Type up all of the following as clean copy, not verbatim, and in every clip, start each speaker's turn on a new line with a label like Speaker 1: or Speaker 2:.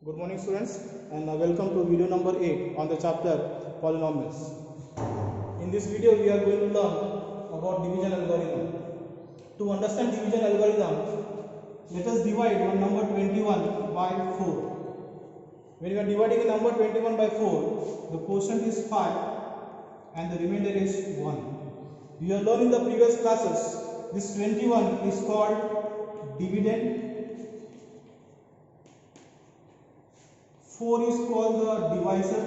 Speaker 1: Good morning students, and welcome to video number 8 on the chapter polynomials. In this video we are going to learn about division algorithm. To understand division algorithm, let us divide one number 21 by 4. When you are dividing a number 21 by 4, the quotient is 5 and the remainder is 1. We have learned in the previous classes, this 21 is called dividend, 4 is called the divisor,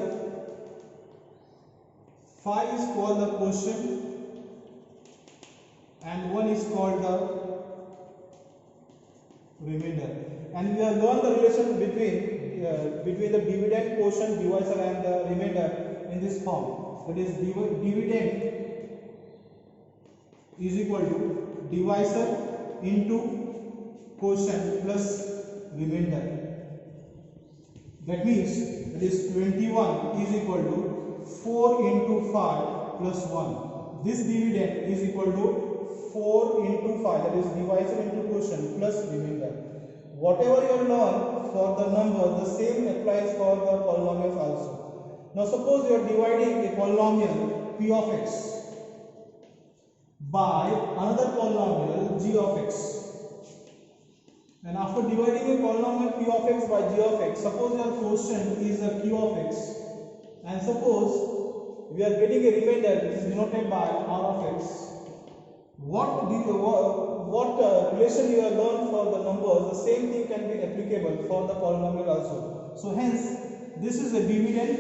Speaker 1: 5 is called the quotient, and 1 is called the remainder. And we have learned the relation between the dividend, quotient, divisor and the remainder in this form. That is, dividend is equal to divisor into quotient plus remainder. That means that is 21 is equal to 4 into 5 plus 1. This dividend is equal to 4 into 5, that is divisor into quotient plus remainder. Whatever you learn for the number, the same applies for the polynomials also. Now suppose you are dividing a polynomial p of x by another polynomial g of x. And after dividing a polynomial p of x by g of x, suppose your quotient is a q of x, and suppose we are getting a remainder which is denoted by r of x. What relation you have learned for the numbers, the same thing can be applicable for the polynomial also. So hence, this is a dividend,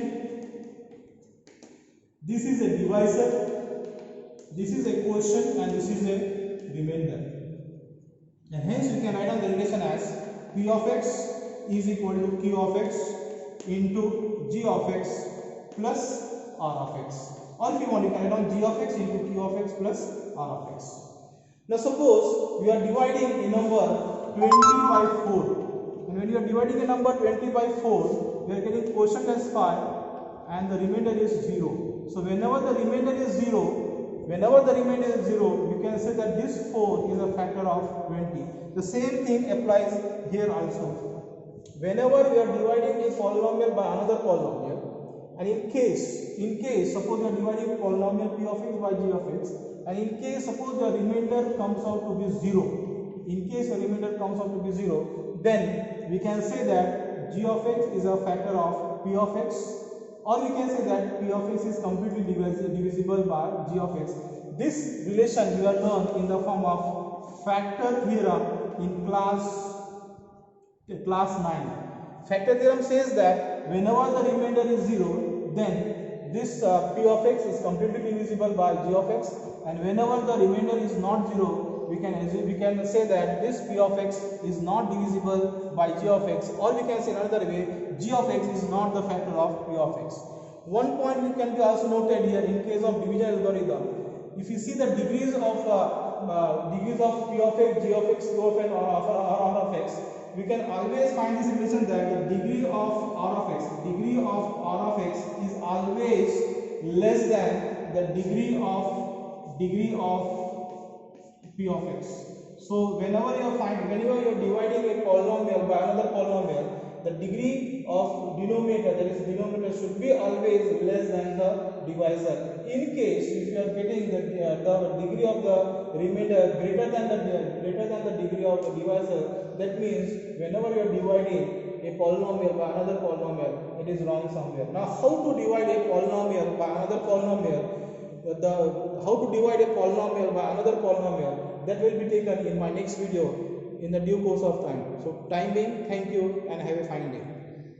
Speaker 1: this is a divisor, this is a quotient, and this is a remainder. And hence we can write down the relation as p of x is equal to q of x into g of x plus r of x. Or if you want, you can write down g of x into q of x plus r of x. Now suppose we are dividing a number 20 by 4. And when you are dividing a number 20 by 4, we are getting quotient as 5 and the remainder is 0. So whenever the remainder is 0, we can say that this 4 is a factor of 20. The same thing applies here also. Whenever we are dividing a polynomial by another polynomial, and in case suppose we are dividing a polynomial p of x by g of x, and in case suppose the remainder comes out to be 0, then we can say that g of x is a factor of p of x, or we can say that p of x is completely divisible by g of x. This relation we are learned in the form of factor theorem in class 9. Factor theorem says that whenever the remainder is 0, then this p of x is completely divisible by g of x, and whenever the remainder is not 0, we can say that this p of x is not divisible by g of x, or we can say another way, g of x is not the factor of p of x. One point which can be also noted here in case of division algorithm. If you see the degrees of p of x, g of x, q of x, or r of x, we can always find this relation that the degree of r of x is always less than the degree of p of x. So whenever you are dividing a polynomial by another polynomial, the degree of denominator, that is denominator, should be always less than the divisor. In case if you are getting the degree of the remainder greater than the degree of the divisor, that means whenever you are dividing a polynomial by another polynomial, it is wrong somewhere. Now how to divide a polynomial by another polynomial? That will be taken in my next video in the due course of time. So time being, thank you and have a fine day.